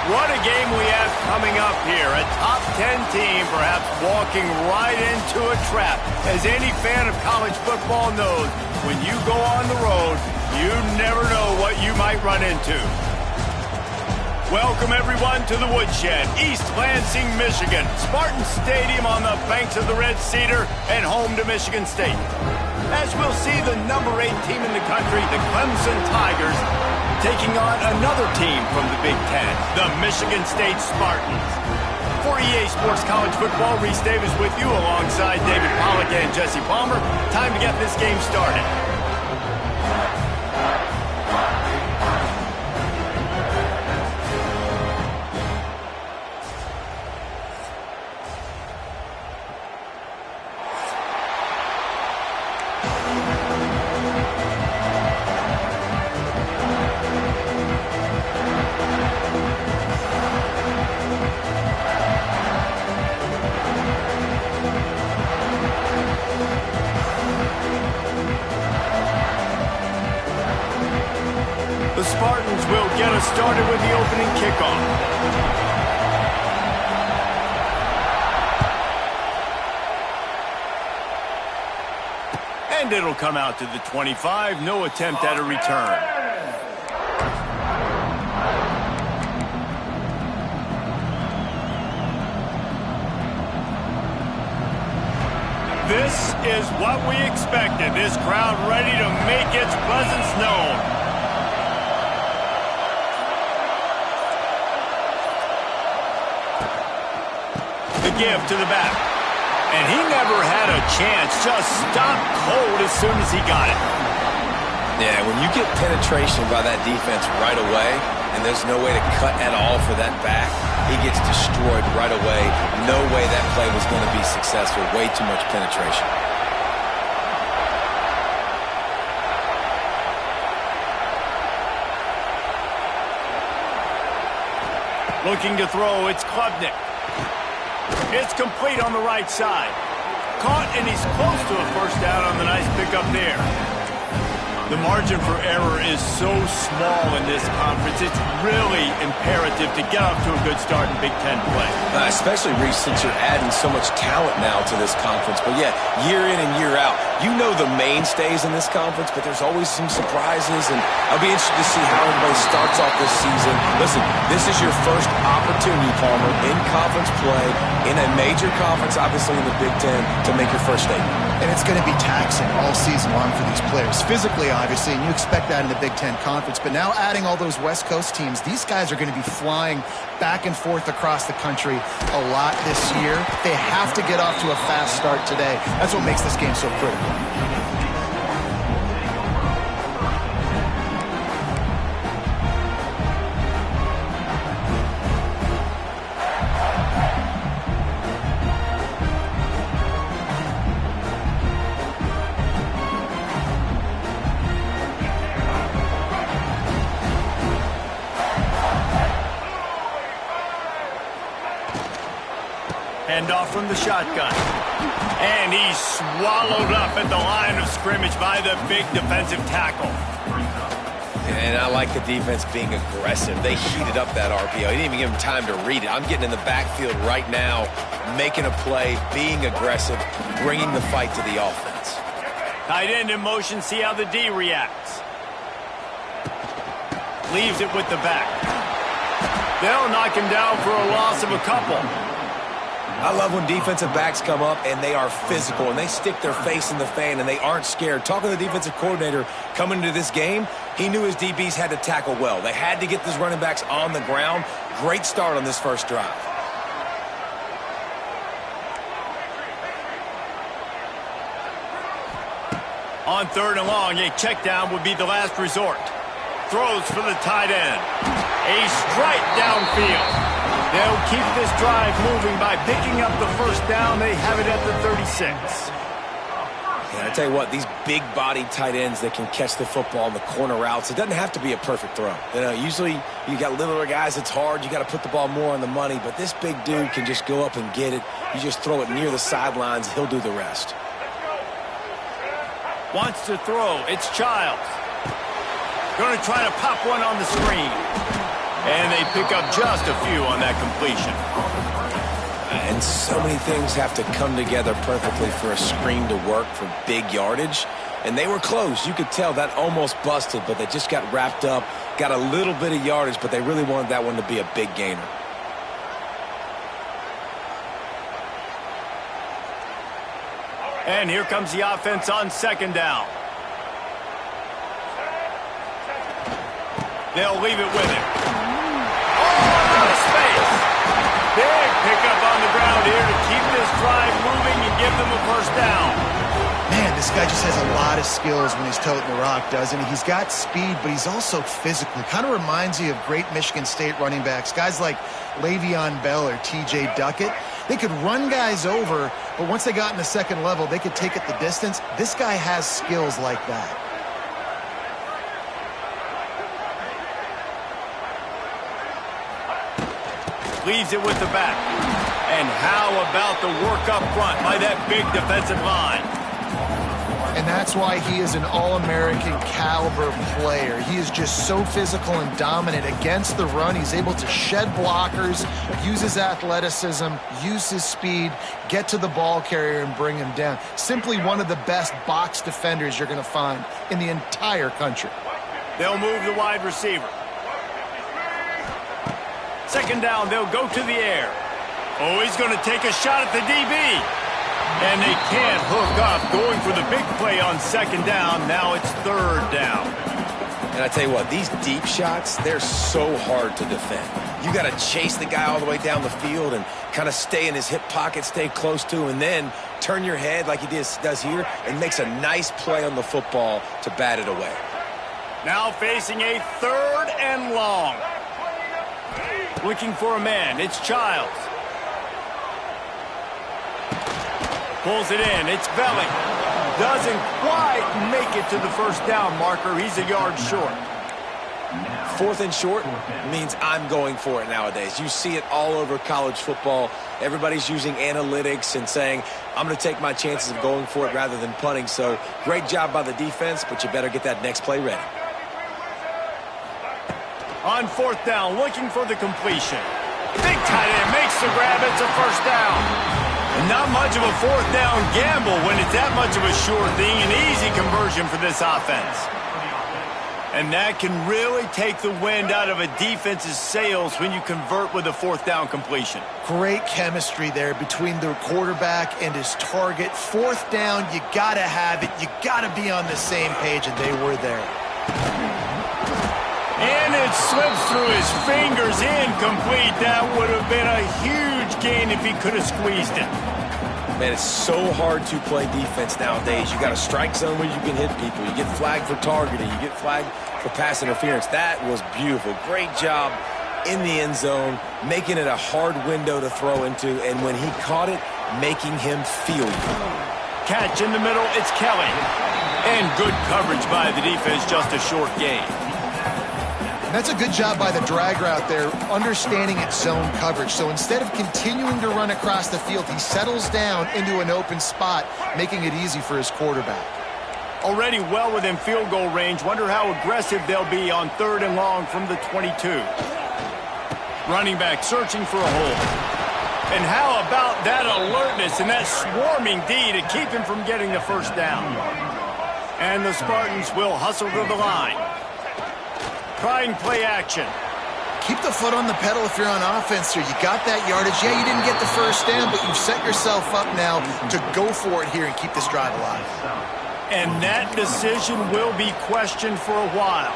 What a game we have coming up here. A top 10 team perhaps walking right into a trap. As any fan of college football knows, when you go on the road, you never know what you might run into. Welcome everyone to the Woodshed, East Lansing, Michigan. Spartan Stadium on the banks of the Red Cedar and home to Michigan State. As we'll see the number 8 team in the country, the Clemson Tigers, taking on another team from the Big Ten, the Michigan State Spartans. For EA Sports College Football, Reese Davis with you alongside David Pollack and Jesse Palmer. Time to get this game started. The Spartans will get us started with the opening kickoff. And it'll come out to the 25. No attempt at a return. This is what we expected. This crowd ready to make its presence known. Give to the back. And he never had a chance. Just stopped cold as soon as he got it. Yeah, when you get penetration by that defense right away, and there's no way to cut at all for that back, he gets destroyed right away. No way that play was going to be successful. Way too much penetration. Looking to throw, it's Klubnik. It's complete on the right side. Caught, and he's close to a first down on the nice pickup there. The margin for error is so small in this conference. It's really imperative to get off to a good start in Big Ten play. Especially, Reese, since you're adding so much talent now to this conference. But, yeah, year in and year out, you know the mainstays in this conference, but there's always some surprises. And I'll be interested to see how everybody starts off this season. Listen, this is your first opportunity, Palmer, in conference play, in a major conference, obviously in the Big Ten, to make your first statement. And it's going to be taxing all season long for these players. Physically, obviously, and you expect that in the Big Ten Conference. But now adding all those West Coast teams, these guys are going to be flying back and forth across the country a lot this year. They have to get off to a fast start today. That's what makes this game so critical. Handoff from the shotgun. And he's swallowed up at the line of scrimmage by the big defensive tackle. And I like the defense being aggressive. They heated up that RPO. He didn't even give him time to read it. I'm getting in the backfield right now, making a play, being aggressive, bringing the fight to the offense. Tight end in motion, see how the D reacts. Leaves it with the back. They'll knock him down for a loss of a couple. I love when defensive backs come up and they are physical and they stick their face in the fan and they aren't scared. Talking to the defensive coordinator coming into this game, he knew his DBs had to tackle well. They had to get these running backs on the ground. Great start on this first drive. On 3rd and long, a check down would be the last resort. Throws for the tight end. A strike downfield. They'll keep this drive moving by picking up the first down. They have it at the 36. Yeah, I tell you what, these big-bodied tight ends that can catch the football on the corner routes, it doesn't have to be a perfect throw. You know, usually you got littler guys, it's hard. You got to put the ball more on the money, but this big dude can just go up and get it. You just throw it near the sidelines, he'll do the rest. Wants to throw. It's Childs. Going to try to pop one on the screen. And they pick up just a few on that completion. And so many things have to come together perfectly for a screen to work for big yardage. And they were close. You could tell that almost busted, but they just got wrapped up, got a little bit of yardage, but they really wanted that one to be a big gainer. And here comes the offense on second down. They'll leave it with him. Oh, out of space. Big pickup on the ground here to keep this drive moving and give them a first down. Man, this guy just has a lot of skills when he's toting the rock, doesn't he? He's got speed, but he's also physical. Kind of reminds you of great Michigan State running backs, guys like Le'Veon Bell or T.J. Duckett. They could run guys over, but once they got in the second level, they could take it the distance. This guy has skills like that. Leaves it with the back. And how about the work up front by that big defensive line? And that's why he is an All-American caliber player. He is just so physical and dominant against the run. He's able to shed blockers, use his athleticism, use his speed, get to the ball carrier and bring him down. Simply one of the best box defenders you're going to find in the entire country. They'll move the wide receiver. Second down, they'll go to the air. Oh, he's going to take a shot at the DB. And they can't hook up, going for the big play on second down. Now it's third down. And I tell you what, these deep shots, they're so hard to defend. You got to chase the guy all the way down the field and kind of stay in his hip pocket, stay close to, and then turn your head like he does here and makes a nice play on the football to bat it away. Now facing a third and long. Looking for a man. It's Childs. Pulls it in. It's Belling. Doesn't quite make it to the first down marker. He's a yard short. Fourth and short means I'm going for it nowadays. You see it all over college football. Everybody's using analytics and saying, I'm going to take my chances of going for it rather than punting. So great job by the defense, but you better get that next play ready. On fourth down, looking for the completion. Big tight end makes the grab. It's a first down. Not much of a fourth down gamble when it's that much of a sure thing. An easy conversion for this offense. And that can really take the wind out of a defense's sails when you convert with a fourth down completion. Great chemistry there between the quarterback and his target. Fourth down, you got to have it. You got to be on the same page, and they were there. And it slips through his fingers, incomplete. That would have been a huge gain if he could have squeezed it. Man, it's so hard to play defense nowadays. You got a strike zone where you can hit people. You get flagged for targeting. You get flagged for pass interference. That was beautiful. Great job in the end zone, making it a hard window to throw into, and when he caught it, making him feel good. Catch in the middle, it's Kelly. And good coverage by the defense, just a short gain. That's a good job by the drag route there, understanding its zone coverage. So instead of continuing to run across the field, he settles down into an open spot, making it easy for his quarterback. Already well within field goal range. Wonder how aggressive they'll be on third and long from the 22. Running back searching for a hole. And how about that alertness and that swarming D to keep him from getting the first down? And the Spartans will hustle to the line. Trying play action. Keep the foot on the pedal if you're on offense here. You got that yardage. Yeah, you didn't get the first down, but you've set yourself up now to go for it here and keep this drive alive. And that decision will be questioned for a while.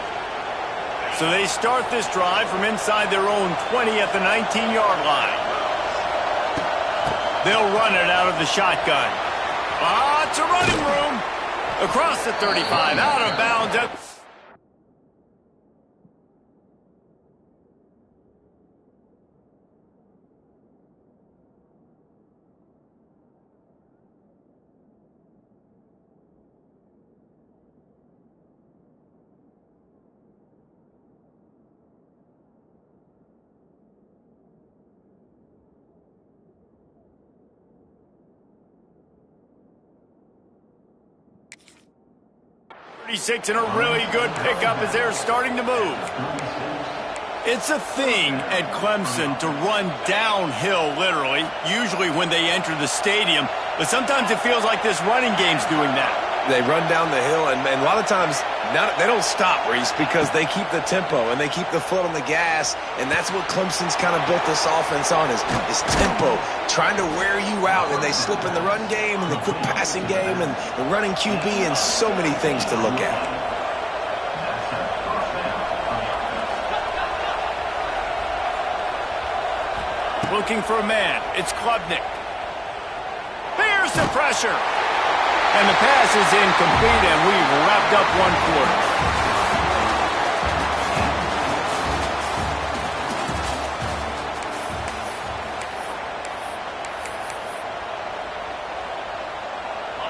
So they start this drive from inside their own 20 at the 19-yard line. They'll run it out of the shotgun. Lots of running room. Across the 35, out of bounds. And a really good pickup as they're starting to move. It's a thing at Clemson to run downhill, literally, usually when they enter the stadium. But sometimes it feels like this running game's doing that. They run down the hill, and a lot of times they don't stop, Reese, because they keep the tempo and they keep the foot on the gas, and that's what Clemson's kind of built this offense on is tempo, trying to wear you out, and they slip in the run game and the quick passing game and the running QB and so many things to look at. Looking for a man. It's Klubnik. Here's the pressure. And the pass is incomplete, and we've wrapped up one quarter.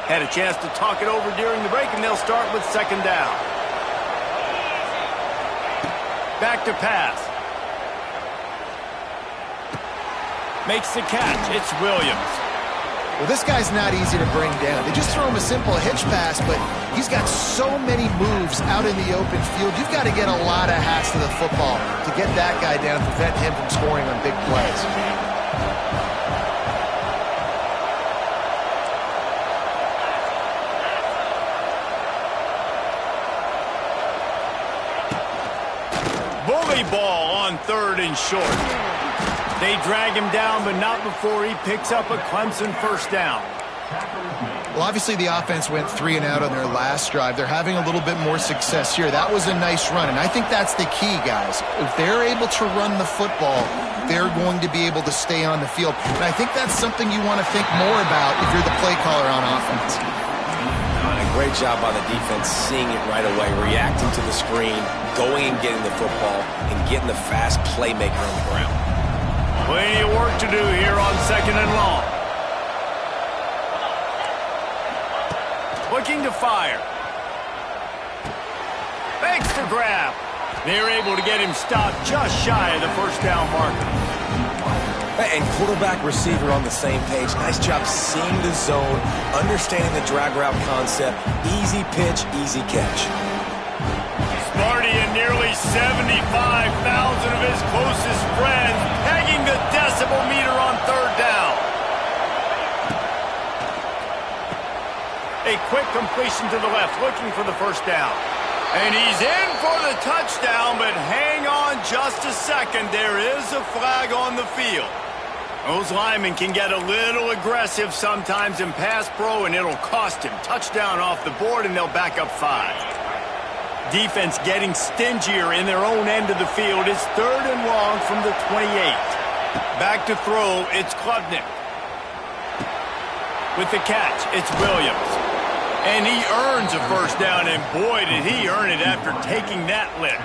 Had a chance to talk it over during the break, and they'll start with second down. Back to pass. Makes the catch. It's Williams. Well, this guy's not easy to bring down. They just throw him a simple hitch pass, but he's got so many moves out in the open field. You've got to get a lot of hats to the football to get that guy down, prevent him from scoring on big plays. Bully ball on third and short. They drag him down, but not before he picks up a Clemson first down. Well, obviously the offense went 3 and out on their last drive. They're having a little bit more success here. That was a nice run, and I think that's the key, guys. If they're able to run the football, they're going to be able to stay on the field. And I think that's something you want to think more about if you're the play caller on offense. A great job by the defense, seeing it right away, reacting to the screen, going and getting the football, and getting the fast playmaker on the ground. Plenty of work to do here on second and long. Looking to fire. Fakes the grab. They're able to get him stopped just shy of the first down marker. And quarterback receiver on the same page. Nice job seeing the zone, understanding the drag route concept. Easy pitch, easy catch. Smarty and nearly 75,000 of his closest friends pegging the decibel meter on third down. A quick completion to the left, looking for the first down. And he's in for the touchdown, but hang on just a second. There is a flag on the field. Those linemen can get a little aggressive sometimes in pass pro, and it'll cost him. Touchdown off the board, and they'll back up 5. Defense getting stingier in their own end of the field. It's third and long from the 28. Back to throw, it's Klubnik. With the catch, it's Williams. And he earns a first down, and boy, did he earn it after taking that lick.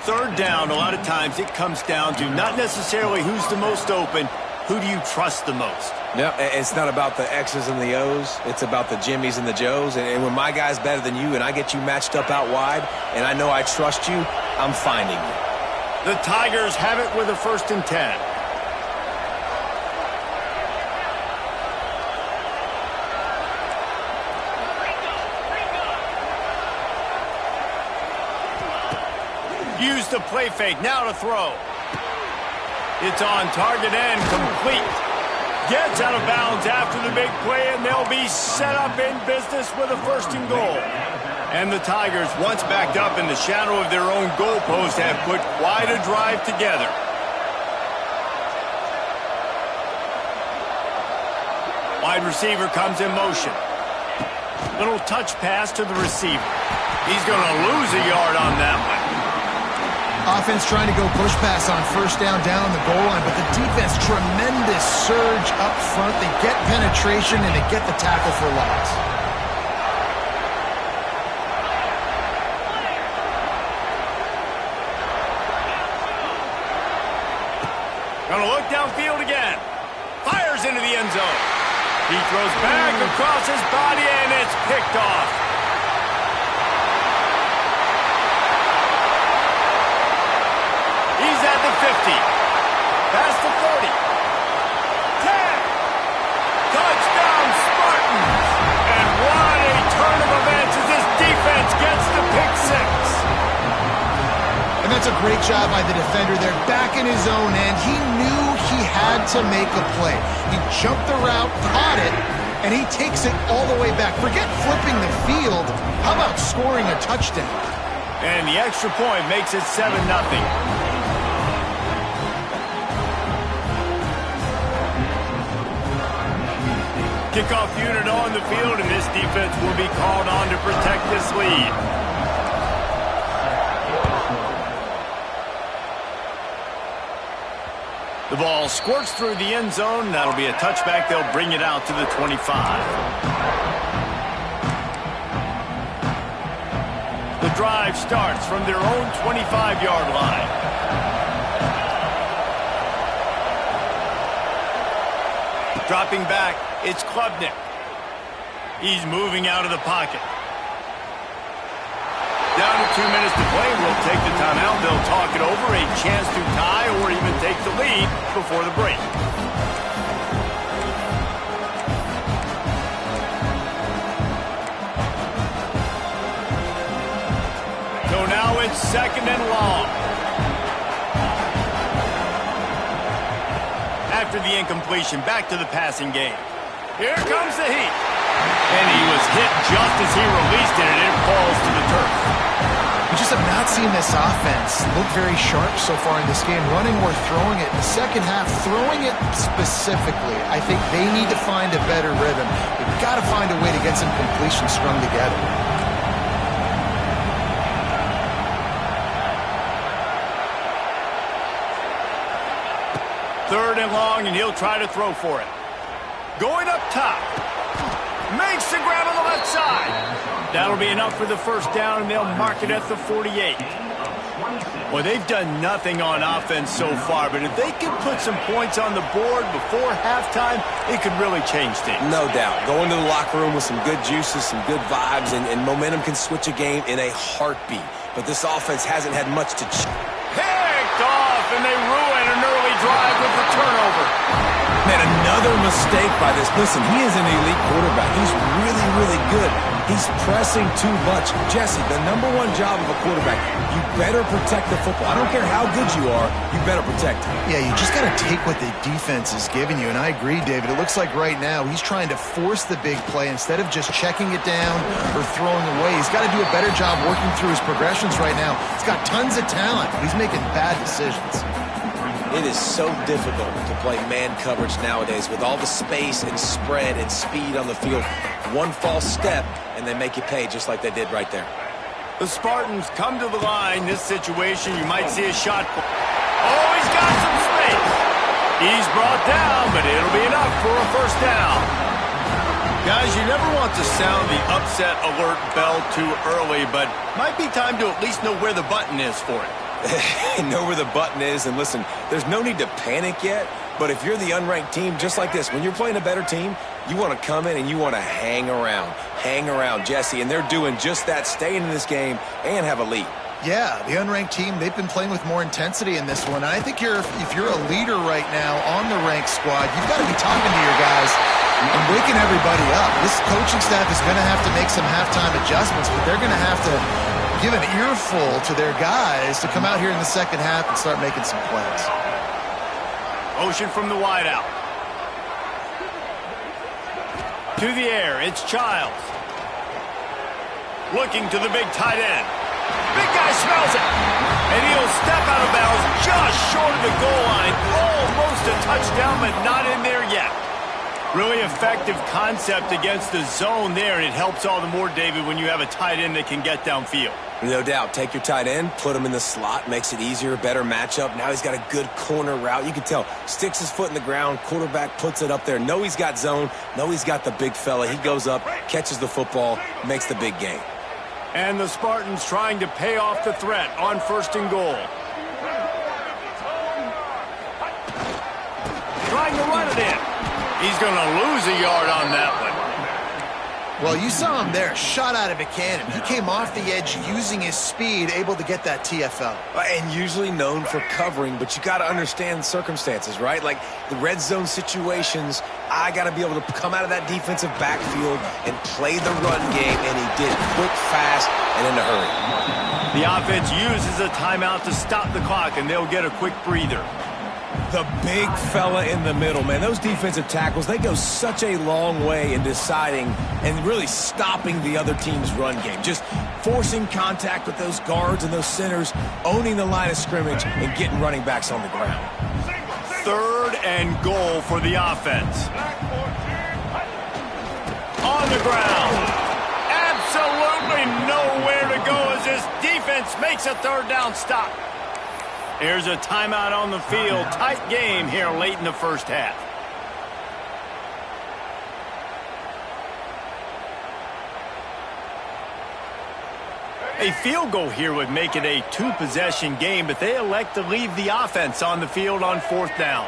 Third down, a lot of times it comes down to not necessarily who's the most open, who do you trust the most? Yeah, it's not about the X's and the O's. It's about the Jimmys and the Joes. And when my guy's better than you and I get you matched up out wide and I know I trust you, I'm finding you. The Tigers have it with a 1st and 10. Use the play fake, now to throw. It's on target and complete. Gets out of bounds after the big play, and they'll be set up in business with a 1st and goal. And the Tigers, once backed up in the shadow of their own goalpost, have put quite a drive together. Wide receiver comes in motion. Little touch pass to the receiver. He's going to lose a yard on that one. Offense trying to go push pass on first down on the goal line, but the defense, tremendous surge up front. They get penetration and they get the tackle for loss. Gonna look downfield again. Fires into the end zone. He throws back across his body and it's picked off. He's at the 50, past the 30, 10, touchdown Spartans! And what a turn of events as this defense gets the pick 6. And that's That's a great job by the defender there, back in his own end. He knew he had to make a play. He jumped the route, caught it, and he takes it all the way back. Forget flipping the field. How about scoring a touchdown? And the extra point makes it 7-0. Kickoff unit on the field, and this defense will be called on to protect this lead. The ball squirts through the end zone. That'll be a touchback. They'll bring it out to the 25. The drive starts from their own 25-yard line. Dropping back, it's Klubnik. He's moving out of the pocket. Down to 2 minutes to play. We'll take the timeout. They'll talk it over. A chance to tie or even take the lead before the break. So now it's 2nd and long. After the incompletion, back to the passing game. Here comes the heat. And he was hit just as he released it, and it falls to the turf. We just have not seen this offense look very sharp so far in this game, running or throwing it. In the second half, throwing it specifically, I think they need to find a better rhythm. They've got to find a way to get some completion strung together. Third and long, and he'll try to throw for it. Going up top. Makes the grab on the left side. That'll be enough for the first down, and they'll mark it at the 48. Well, they've done nothing on offense so far, but if they can put some points on the board before halftime, it could really change things. No doubt. Go into the locker room with some good juices, some good vibes, and momentum can switch a game in a heartbeat. But this offense hasn't had much to... Picked off, and they ruin an early drive with the turnover. Man, another mistake by this. Listen, he is an elite quarterback. He's really, really good. He's pressing too much. Jesse, the #1 job of a quarterback, you better protect the football. I don't care how good you are, you better protect it. Yeah, you just got to take what the defense is giving you. And I agree, David. It looks like right now he's trying to force the big play instead of just checking it down or throwing away. He's got to do a better job working through his progressions right now. He's got tons of talent, but he's making bad decisions. It is so difficult to play man coverage nowadays with all the space and spread and speed on the field. One false step, and they make you pay just like they did right there. The Spartans come to the line. This situation, you might see a shot. Oh, he's got some space. He's brought down, but it'll be enough for a first down. Guys, you never want to sound the upset alert bell too early, but might be time to at least know where the button is for it. Know where the button is, and listen, there's no need to panic yet, but if you're the unranked team, just like this, when you're playing a better team, you want to come in and you want to hang around, Jesse, and they're doing just that, staying in this game and have a lead. Yeah, the unranked team, they've been playing with more intensity in this one. And I think if you're a leader right now on the ranked squad, you've got to be talking to your guys and waking everybody up. This coaching staff is going to have to make some halftime adjustments, but they're going to have to give an earful to their guys to come out here in the second half and start making some plays. Motion from the wideout. To the air, it's Childs. Looking to the big tight end. Big guy smells it. And he'll step out of bounds just short of the goal line. Almost a touchdown, but not in there yet. Really effective concept against the zone there, and it helps all the more, David, when you have a tight end that can get downfield. No doubt. Take your tight end, put him in the slot, makes it easier, better matchup. Now he's got a good corner route. You can tell, sticks his foot in the ground, quarterback puts it up there. Know he's got zone, know he's got the big fella. He goes up, catches the football, makes the big game. And the Spartans trying to pay off the threat on 1st and goal. Trying to run it in. He's going to lose a yard on that one. Well, you saw him there, shot out of a cannon. He came off the edge using his speed, able to get that TFL. And usually known for covering, but you got to understand circumstances, right? Like the red zone situations, I got to be able to come out of that defensive backfield and play the run game, and he did quick, fast, and in a hurry. The offense uses a timeout to stop the clock, and they'll get a quick breather. The big fella in the middle, man. Those defensive tackles, they go such a long way in deciding and really stopping the other team's run game. Just forcing contact with those guards and those centers, owning the line of scrimmage, and getting running backs on the ground. 3rd and goal for the offense. On the ground. Absolutely nowhere to go as this defense makes a 3rd down stop. Here's a timeout on the field. Tight game here late in the first half. A field goal here would make it a 2-possession game, but they elect to leave the offense on the field on 4th down.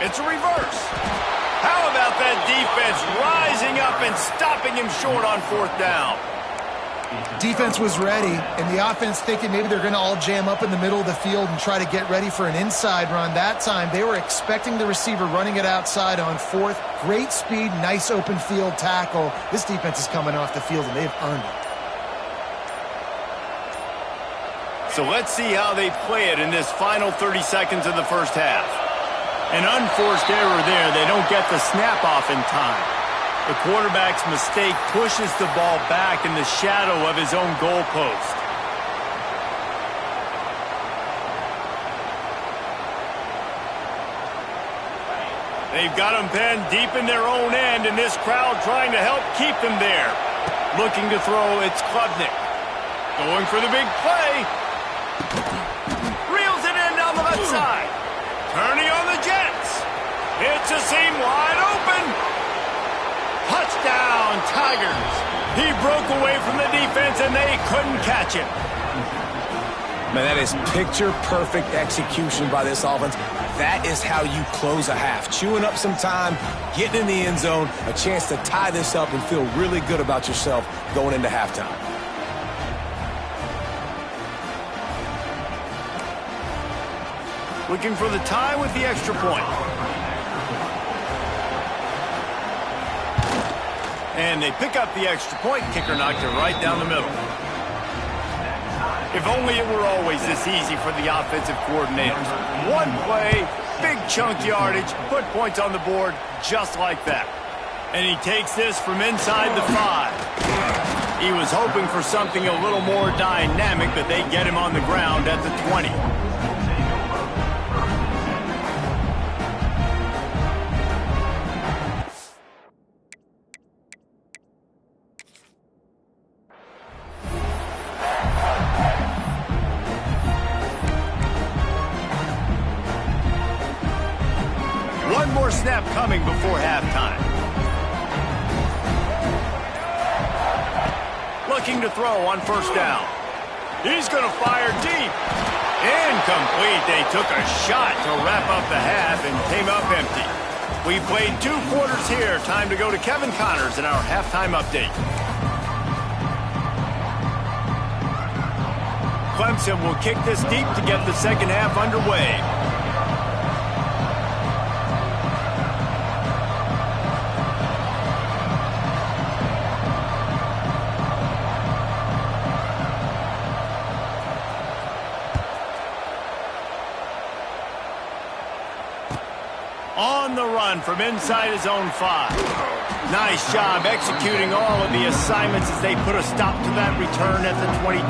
It's a reverse. How about that defense rising up and stopping him short on 4th down? Defense was ready, and the offense thinking maybe they're going to all jam up in the middle of the field and try to get ready for an inside run. That time, they were expecting the receiver running it outside on 4th. Great speed, nice open field tackle. This defense is coming off the field, and they've earned it. So let's see how they play it in this final 30 seconds of the first half. An unforced error there. They don't get the snap off in time. The quarterback's mistake pushes the ball back in the shadow of his own goalpost. They've got him penned deep in their own end, and this crowd trying to help keep them there. Looking to throw, it's Klubnik. Going for the big play. Reels it in down the left side. Turning on the Jets. It's a seam wide open. Touchdown, Tigers. He broke away from the defense, and they couldn't catch him. Man, that is picture-perfect execution by this offense. That is how you close a half. Chewing up some time, getting in the end zone, a chance to tie this up and feel really good about yourself going into halftime. Looking for the tie with the extra point. And they pick up the extra point. Kicker knocked it right down the middle. If only it were always this easy for the offensive coordinators. One play, big chunk yardage, put points on the board just like that. And he takes this from inside the 5. He was hoping for something a little more dynamic, but they get him on the ground at the 20. One more snap coming before halftime. Looking to throw on 1st down. He's going to fire deep. Incomplete. They took a shot to wrap up the half and came up empty. We played 2 quarters here. Time to go to Kevin Connors in our halftime update. Clemson will kick this deep to get the second half underway. On the run from inside his own 5. Nice job executing all of the assignments as they put a stop to that return at the 22.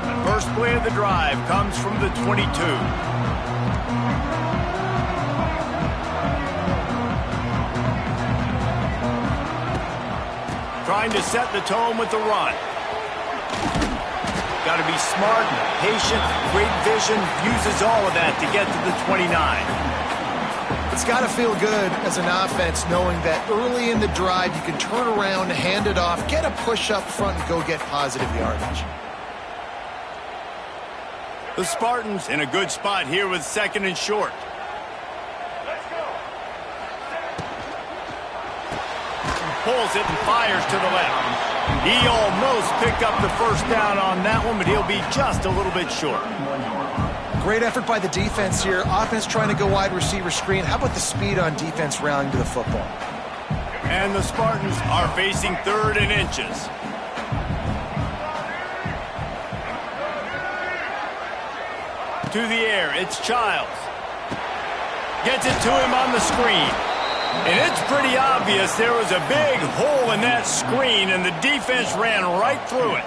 The first play of the drive comes from the 22. Trying to set the tone with the run. Got to be smart, patient, great vision, uses all of that to get to the 29. It's got to feel good as an offense knowing that early in the drive you can turn around, hand it off, get a push up front, and go get positive yardage. The Spartans in a good spot here with 2nd and short. Pulls it and fires to the left. He almost picked up the first down on that one, but he'll be just a little bit short. Great effort by the defense here. Offense trying to go wide receiver screen. How about the speed on defense rallying to the football? And the Spartans are facing 3rd and inches. To the air, it's Childs. Gets it to him on the screen. And it's pretty obvious there was a big hole in that screen, and the defense ran right through it.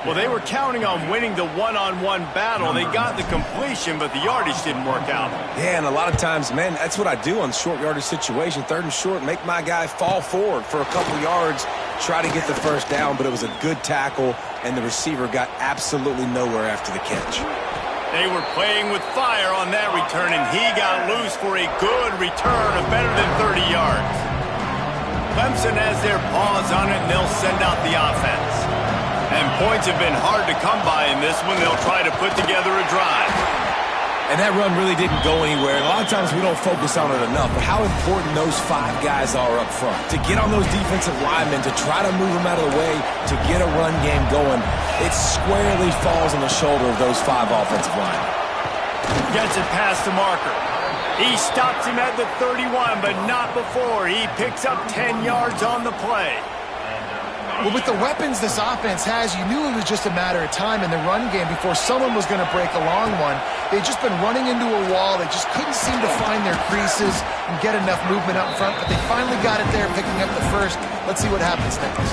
Well, they were counting on winning the one-on-one battle. They got the completion, but the yardage didn't work out. Yeah, and a lot of times, man, that's what I do on short yardage situation. 3rd and short, make my guy fall forward for a couple yards, try to get the first down, but it was a good tackle, and the receiver got absolutely nowhere after the catch. They were playing with fire on that return, and he got loose for a good return of better than 30 yards. Clemson has their paws on it, and they'll send out the offense. And points have been hard to come by in this one. They'll try to put together a drive. And that run really didn't go anywhere. And a lot of times we don't focus on it enough, but how important those 5 guys are up front. To get on those defensive linemen, to try to move them out of the way, to get a run game going, it squarely falls on the shoulder of those 5 offensive linemen. Gets it past the marker. He stops him at the 31, but not before. He picks up 10 yards on the play. Well, with the weapons this offense has, you knew it was just a matter of time in the run game before someone was going to break a long one. They'd just been running into a wall. They just couldn't seem to find their creases and get enough movement up front, but they finally got it there, picking up the first. Let's see what happens next.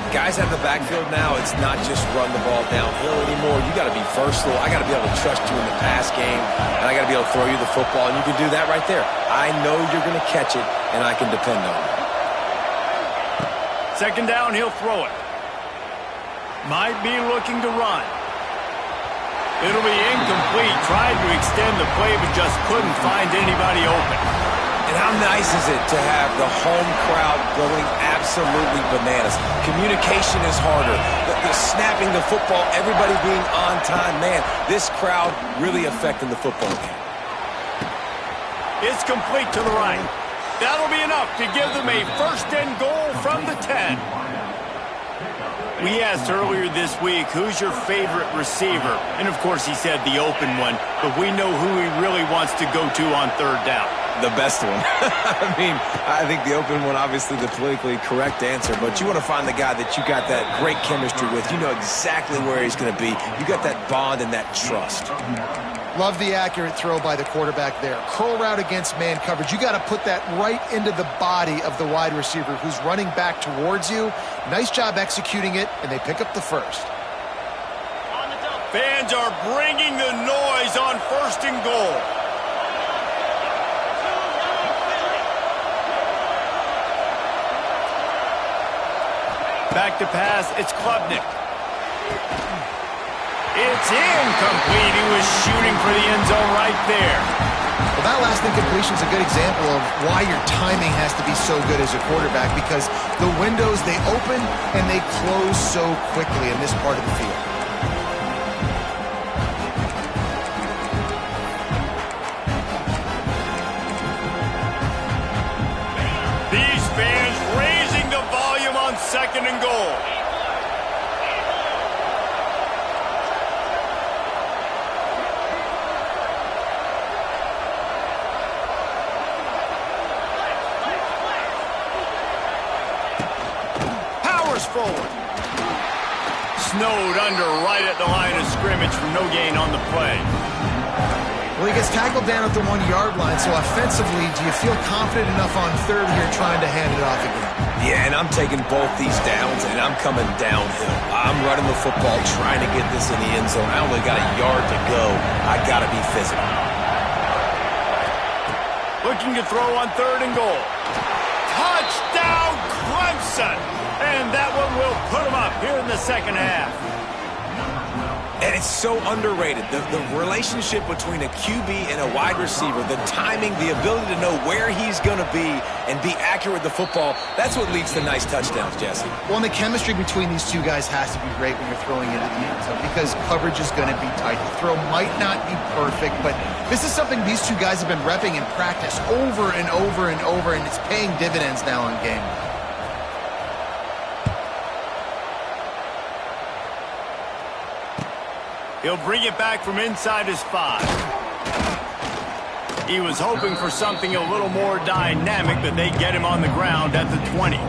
Guys out of the backfield now, it's not just run the ball downhill anymore. You got to be versatile. I got to be able to trust you in the pass game, and I got to be able to throw you the football, and you can do that right there. I know you're going to catch it, and I can depend on it. 2nd down, he'll throw it. Might be looking to run. It'll be incomplete. Tried to extend the play, but just couldn't find anybody open. And how nice is it to have the home crowd going absolutely bananas? Communication is harder. The snapping the football, everybody being on time. Man, this crowd really affecting the football game. It's complete to the right. That'll be enough to give them a 1st and goal from the 10. We asked earlier this week, who's your favorite receiver? And, of course, he said the open one, but we know who he really wants to go to on 3rd down. The best one. I mean, I think the open one, obviously the politically correct answer, but you want to find the guy that you got that great chemistry with. You know exactly where he's going to be. You got that bond and that trust. Love the accurate throw by the quarterback there. Curl route against man coverage. You got to put that right into the body of the wide receiver who's running back towards you. Nice job executing it, and they pick up the first. Fans are bringing the noise on 1st and goal. Back to pass, it's Klubnik. It's incomplete. He was shooting for the end zone right there. Well, that last incompletion is a good example of why your timing has to be so good as a quarterback, because the windows, they open and they close so quickly in this part of the field. These fans raising the volume on 2nd and goal. Forward. Snowed under right at the line of scrimmage for no gain on the play. Well, he gets tackled down at the 1-yard line, so offensively, do you feel confident enough on 3rd here trying to hand it off again? Yeah, and I'm taking both these downs, and I'm coming downhill. I'm running the football, trying to get this in the end zone. I only got a yard to go. I got to be physical. Looking to throw on 3rd and goal. Touchdown, Clemson! And that one will put them up here in the 2nd half. And it's so underrated. The relationship between a QB and a wide receiver, the timing, the ability to know where he's going to be and be accurate with the football, that's what leads to nice touchdowns, Jesse. Well, and the chemistry between these two guys has to be great when you're throwing into the end zone, because coverage is going to be tight. The throw might not be perfect, but this is something these two guys have been repping in practice over and over and over, and it's paying dividends now in game. He'll bring it back from inside his 5. He was hoping for something a little more dynamic, but they get him on the ground at the 20.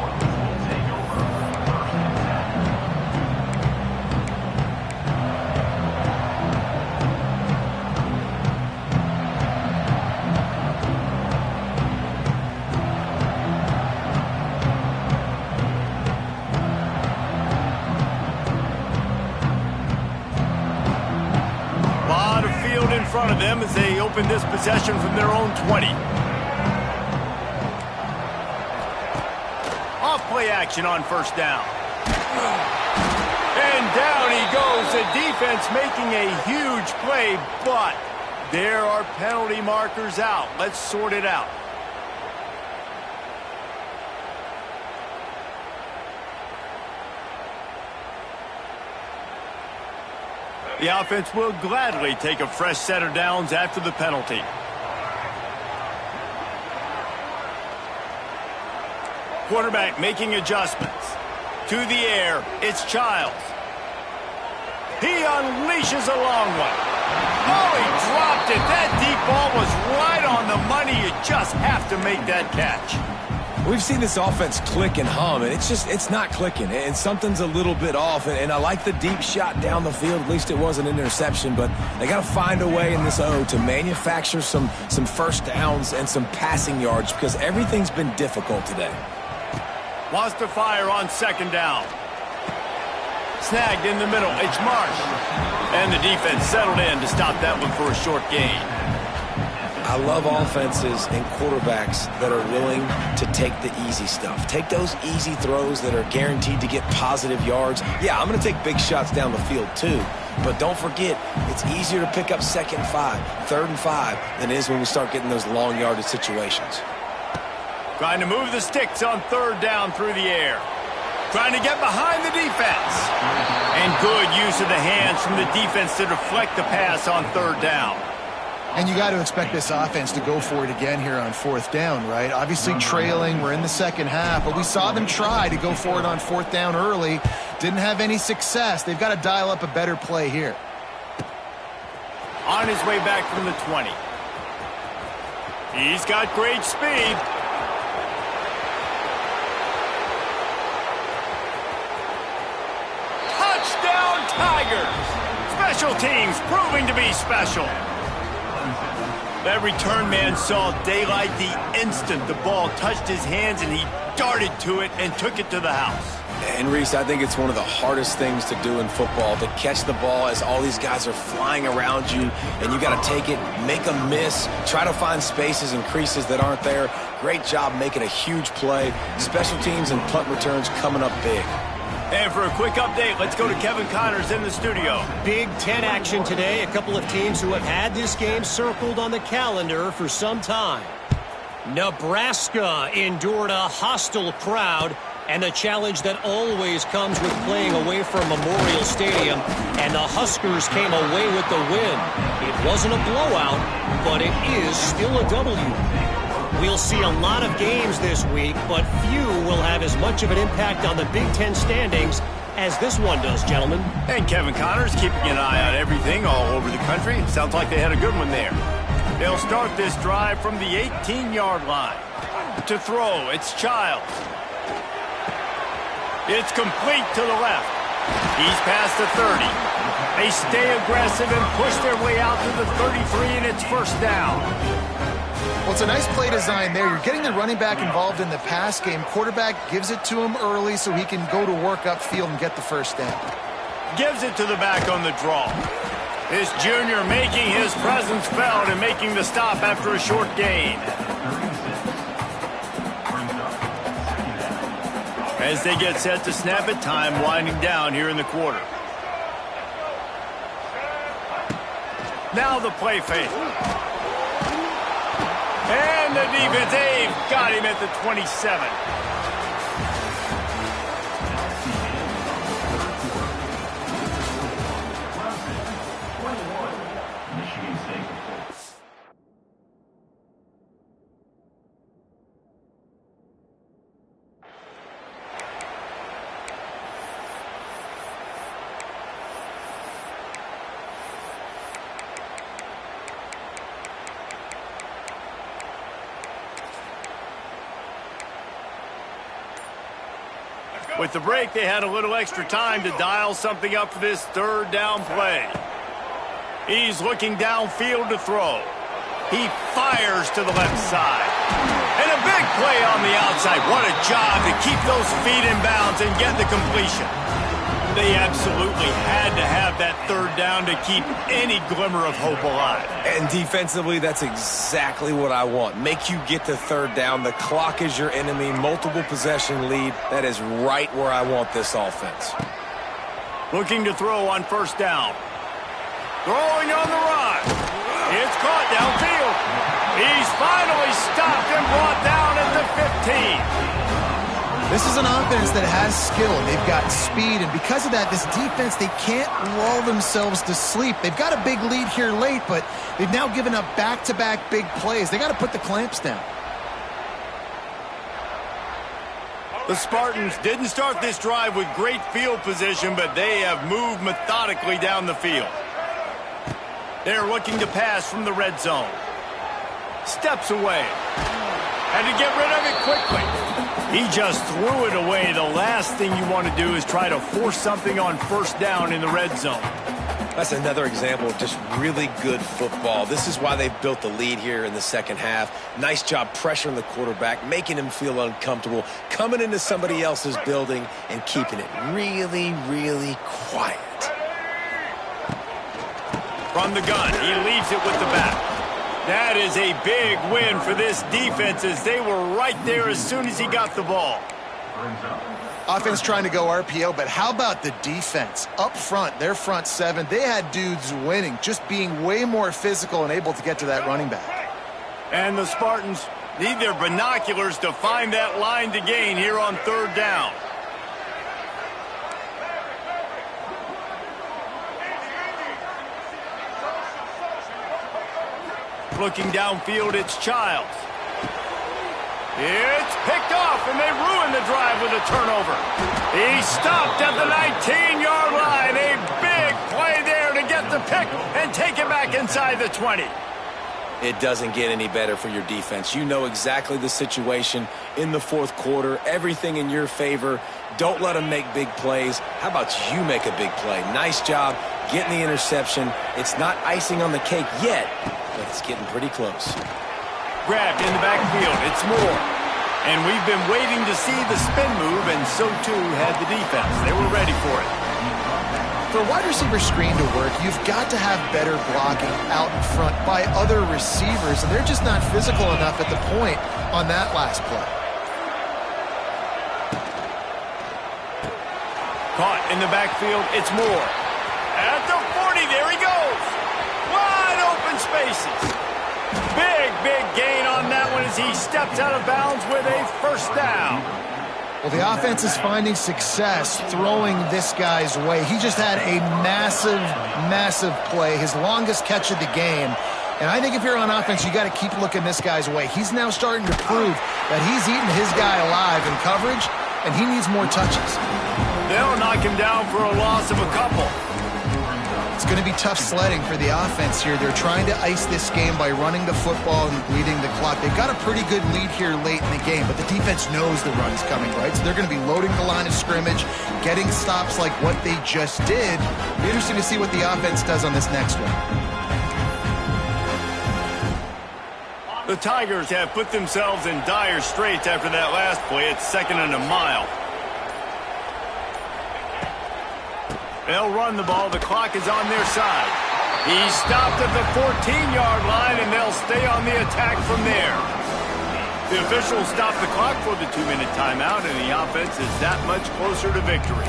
In front of them as they open this possession from their own 20. Off play action on first down. And down he goes. The defense making a huge play, but there are penalty markers out. Let's sort it out. The offense will gladly take a fresh set of downs after the penalty. Quarterback making adjustments. To the air, it's Childs. He unleashes a long one. Oh, he dropped it. That deep ball was right on the money. You just have to make that catch. We've seen this offense click and hum, and it's not clicking, and something's a little bit off, and I like the deep shot down the field. At least it wasn't an interception, but they got to find a way in this O to manufacture some first downs and some passing yards because everything's been difficult today. Wants to fire on second down. Snagged in the middle. It's Marsh. And the defense settled in to stop that one for a short gain. I love offenses and quarterbacks that are willing to take the easy stuff. Take those easy throws that are guaranteed to get positive yards. Yeah, I'm going to take big shots down the field too. But don't forget, it's easier to pick up 2nd and 5, 3rd and 5 than it is when we start getting those long yardage situations. Trying to move the sticks on 3rd down through the air. Trying to get behind the defense. And good use of the hands from the defense to deflect the pass on 3rd down. And you got to expect this offense to go for it again here on 4th down, right? Obviously trailing, we're in the second half, but we saw them try to go for it on 4th down early. Didn't have any success. They've got to dial up a better play here. On his way back from the 20. He's got great speed. Touchdown Tigers! Special teams proving to be special. That return man saw daylight the instant the ball touched his hands, and he darted to it and took it to the house. And Reese, I think it's one of the hardest things to do in football, to catch the ball as all these guys are flying around you, and you got to take it, make a miss, try to find spaces and creases that aren't there. Great job making a huge play. Special teams and punt returns coming up big. And for a quick update, let's go to Kevin Connors in the studio. Big Ten action today. A couple of teams who have had this game circled on the calendar for some time. Nebraska endured a hostile crowd and the challenge that always comes with playing away from Memorial Stadium, and the Huskers came away with the win. It wasn't a blowout, but it is still a W. We'll see a lot of games this week, but few will have as much of an impact on the Big Ten standings as this one does, gentlemen. And Kevin Connors keeping an eye on everything all over the country. Sounds like they had a good one there. They'll start this drive from the 18-yard line. To throw, it's Childs. It's complete to the left. He's past the 30. They stay aggressive and push their way out to the 33, and it's first down. Well, it's a nice play design there. You're getting the running back involved in the pass game. Quarterback gives it to him early so he can go to work upfield and get the first down. Gives it to the back on the draw. This junior making his presence felt and making the stop after a short gain. As they get set to snap it, time winding down here in the quarter. Now the play fake. And the defense, they've got him at the 27. With the break, they had a little extra time to dial something up for this third down play. He's looking downfield to throw. He fires to the left side. And a big play on the outside. What a job to keep those feet in bounds and get the completion. They absolutely had to have that third down to keep any glimmer of hope alive. And defensively, that's exactly what I want. Make you get the third down. The clock is your enemy. Multiple possession lead. That is right where I want this offense. Looking to throw on first down. Throwing on the run. It's caught downfield. He's finally stopped and brought down at the 15. This is an offense that has skill. They've got speed, and because of that, this defense, they can't lull themselves to sleep. They've got a big lead here late, but they've now given up back-to-back big plays. They got to put the clamps down. The Spartans didn't start this drive with great field position, but they have moved methodically down the field. They're looking to pass from the red zone. Steps away. Had to get rid of it quickly. He just threw it away. The last thing you want to do is try to force something on first down in the red zone. That's another example of just really good football. This is why they've built the lead here in the second half. Nice job pressuring the quarterback, making him feel uncomfortable, coming into somebody else's building and keeping it really, really quiet. From the gun, he leaves it with the back. That is a big win for this defense as they were right there as soon as he got the ball. Offense trying to go RPO, but how about the defense? Up front, their front seven, they had dudes winning, just being way more physical and able to get to that running back. And the Spartans need their binoculars to find that line to gain here on third down. Looking downfield, it's Childs. It's picked off, and they ruin the drive with a turnover. He stopped at the 19-yard line. A big play there to get the pick and take it back inside the 20. It doesn't get any better for your defense. You know exactly the situation in the fourth quarter. Everything in your favor. Don't let them make big plays. How about you make a big play? Nice job getting the interception. It's not icing on the cake yet, but it's getting pretty close. Grabbed in the backfield. It's Moore. And we've been waiting to see the spin move, and so too had the defense. They were ready for it. For a wide receiver screen to work, you've got to have better blocking out in front by other receivers, and they're just not physical enough at the point on that last play. Caught in the backfield, it's Moore. At the 40, there he goes. Wide open spaces. Big gain on that one as he steps out of bounds with a first down. Well, the offense is finding success throwing this guy's way. He just had a massive play, his longest catch of the game. And I think if you're on offense, you got to keep looking this guy's way. He's now starting to prove that he's eating his guy alive in coverage, and he needs more touches. They'll knock him down for a loss of a couple. It's going to be tough sledding for the offense here. They're trying to ice this game by running the football and bleeding the clock. They've got a pretty good lead here late in the game, but the defense knows the run's coming, right? So they're going to be loading the line of scrimmage, getting stops like what they just did. It'll be interesting to see what the offense does on this next one. The Tigers have put themselves in dire straits after that last play. It's 2nd and a mile. They'll run the ball. The clock is on their side. He's stopped at the 14-yard line, and they'll stay on the attack from there. The officials stop the clock for the 2-minute timeout, and the offense is that much closer to victory.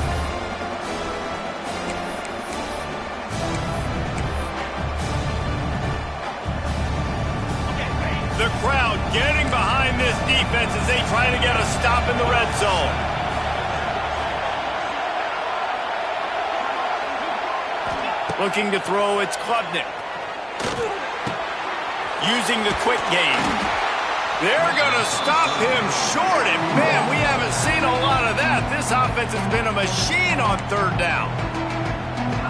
The crowd getting behind this defense as they try to get a stop in the red zone. Looking to throw, it's Klubnik. Using the quick game. They're going to stop him short, and man, we haven't seen a lot of that. This offense has been a machine on third down.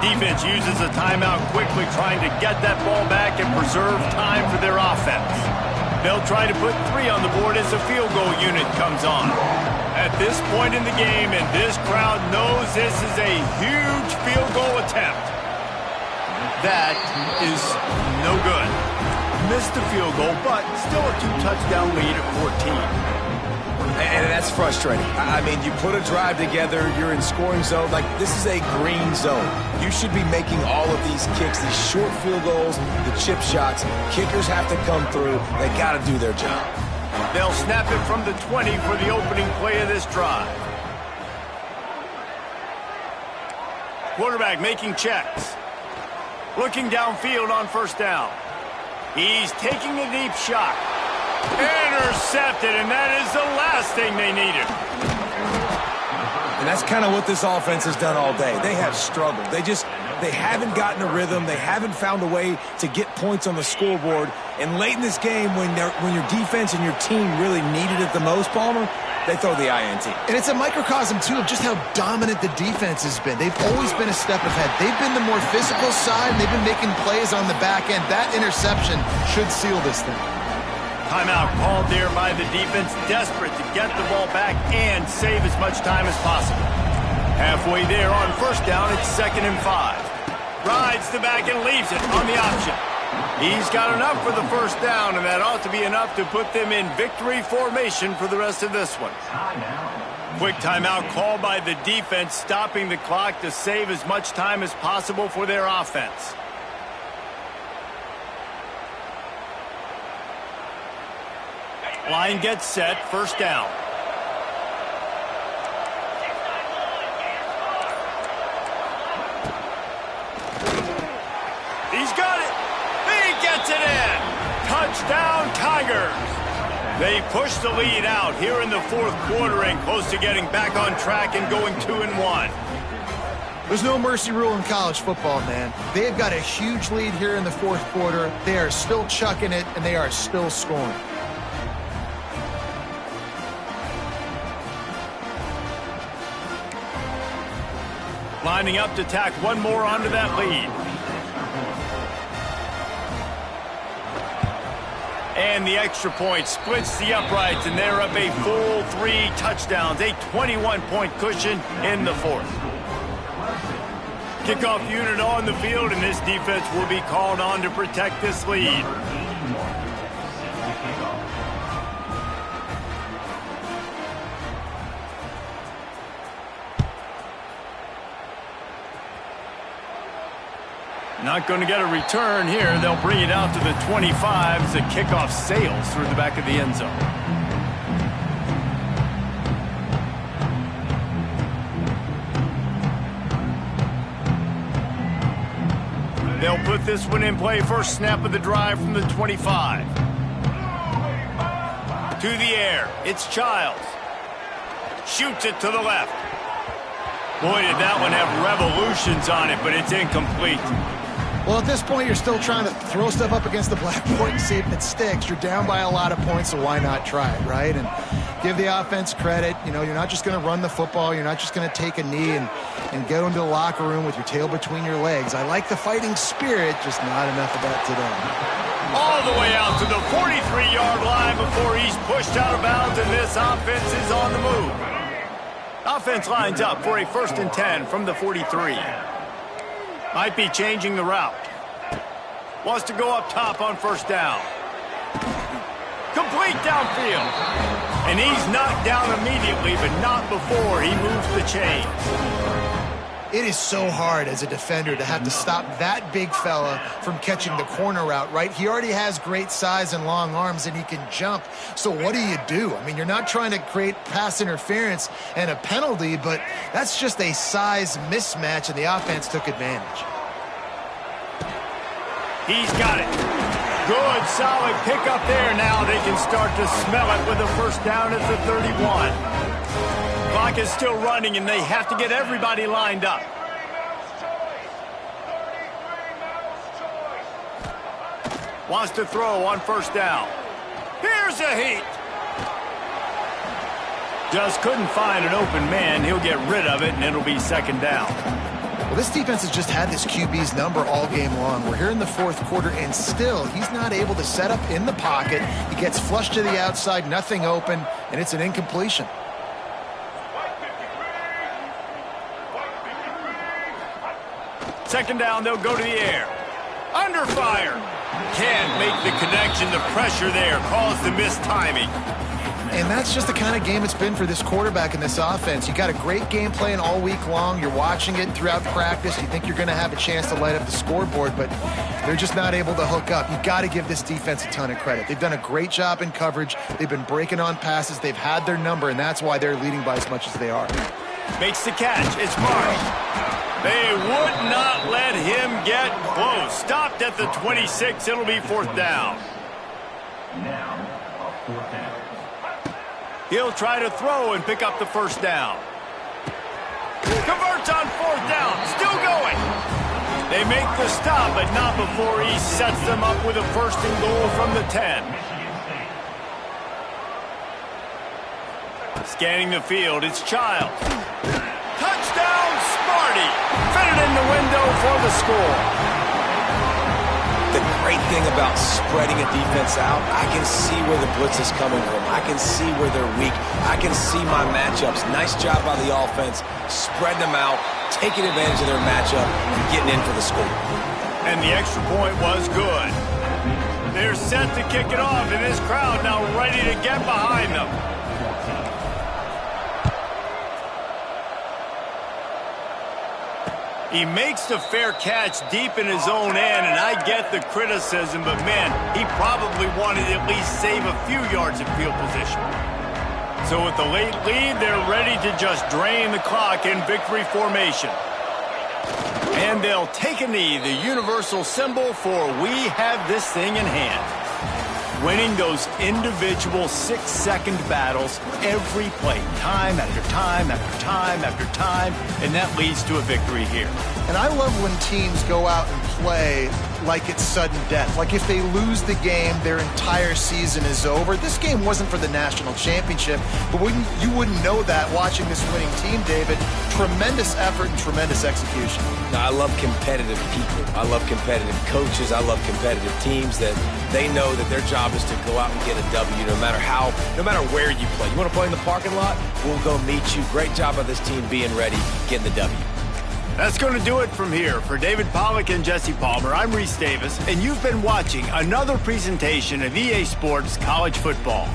Defense uses a timeout quickly, trying to get that ball back and preserve time for their offense. They'll try to put 3 on the board as the field goal unit comes on. At this point in the game, and this crowd knows this is a huge field goal attempt. That is no good. Missed the field goal, but still a 2-touchdown lead at 14. And that's frustrating. I mean, you put a drive together, you're in scoring zone. Like, this is a green zone. You should be making all of these kicks, these short field goals, the chip shots. Kickers have to come through. They got to do their job. They'll snap it from the 20 for the opening play of this drive. Quarterback making checks. Looking downfield on first down. He's taking a deep shot. Intercepted, and that is the last thing they needed. And that's kind of what this offense has done all day. They have struggled. They haven't gotten a rhythm. They haven't found a way to get points on the scoreboard. And late in this game, when your defense and your team really needed it the most, Palmer, they throw the INT. And it's a microcosm, too, of just how dominant the defense has been. They've always been a step ahead. They've been the more physical side, and they've been making plays on the back end. That interception should seal this thing. Timeout called there by the defense, desperate to get the ball back and save as much time as possible. Halfway there on first down, it's 2nd and 5. Rides the back and leaves it on the option. He's got enough for the first down, and that ought to be enough to put them in victory formation for the rest of this one. Quick timeout called by the defense, stopping the clock to save as much time as possible for their offense. Line gets set, first down. He's got it. He gets it in. Touchdown, Tigers. They push the lead out here in the fourth quarter and close to getting back on track and going 2-1. There's no mercy rule in college football, man. They've got a huge lead here in the fourth quarter. They are still chucking it, and they are still scoring. Lining up to tack one more onto that lead. And the extra point splits the uprights, and they're up a full 3 touchdowns, a 21-point cushion in the fourth. Kickoff unit on the field, and this defense will be called on to protect this lead. Not going to get a return here. They'll bring it out to the 25 as the kickoff sails through the back of the end zone. They'll put this one in play. First snap of the drive from the 25. To the air. It's Childs. Shoots it to the left. Boy, did that one have revolutions on it, but it's incomplete. Well, at this point, you're still trying to throw stuff up against the blackboard and see if it sticks. You're down by a lot of points, so why not try it, right? And give the offense credit. You know, you're not just going to run the football. You're not just going to take a knee and get into the locker room with your tail between your legs. I like the fighting spirit, just not enough of that today. All the way out to the 43-yard line before he's pushed out of bounds, and this offense is on the move. Offense lines up for a 1st and 10 from the 43. Might be changing the route. Wants to go up top on first down. Complete downfield. And he's knocked down immediately, but not before he moves the chains. It is so hard as a defender to have to stop that big fella from catching the corner route, right? He already has great size and long arms, and he can jump. So what do? I mean, you're not trying to create pass interference and a penalty, but that's just a size mismatch, and the offense took advantage. He's got it. Good, solid pickup there. Now they can start to smell it with a first down at the 31. Clock is still running, and they have to get everybody lined up. Wants to throw on first down. Here's a heat. Just couldn't find an open man. He'll get rid of it, and it'll be 2nd down. Well, this defense has just had this QB's number all game long. We're here in the fourth quarter, and still he's not able to set up in the pocket. He gets flushed to the outside, nothing open, and it's an incompletion. second down, they'll go to the air. Under fire. Can't make the connection. The pressure there caused the missed timing. And that's just the kind of game it's been for this quarterback in this offense. You got a great game plan all week long. You're watching it throughout practice. You think you're going to have a chance to light up the scoreboard, but they're just not able to hook up. You got to give this defense a ton of credit. They've done a great job in coverage. They've been breaking on passes. They've had their number, and that's why they're leading by as much as they are. Makes the catch. It's Marsh. They would not let him get close. Stopped at the 26. It'll be fourth down. He'll try to throw and pick up the first down. Converts on fourth down. Still going. They make the stop, but not before he sets them up with a first and goal from the 10. Scanning the field, it's Childs. Touchdown, Sparty. Fitted in the window for the score. The great thing about spreading a defense out, I can see where the blitz is coming from. I can see where they're weak. I can see my matchups. Nice job by the offense, spreading them out, taking advantage of their matchup, and getting in for the score. And the extra point was good. They're set to kick it off, and this crowd now ready to get behind them. He makes the fair catch deep in his own end, and I get the criticism, but man, he probably wanted to at least save a few yards of field position. So with the late lead, they're ready to just drain the clock in victory formation. And they'll take a knee, the universal symbol for we have this thing in hand. Winning those individual 6-second battles every play, time after time after time after time, and that leads to a victory here. And I love when teams go out and play like it's sudden death. Like if they lose the game, their entire season is over. This game wasn't for the national championship, but you wouldn't know that watching this winning team, David. Tremendous effort and tremendous execution. Now, I love competitive people. I love competitive coaches. I love competitive teams that they know that their job is to go out and get a W no matter where you play. You want to play in the parking lot? We'll go meet you. Great job by this team being ready, getting the W. That's going to do it from here. For David Pollack and Jesse Palmer, I'm Reese Davis, and you've been watching another presentation of EA Sports College Football.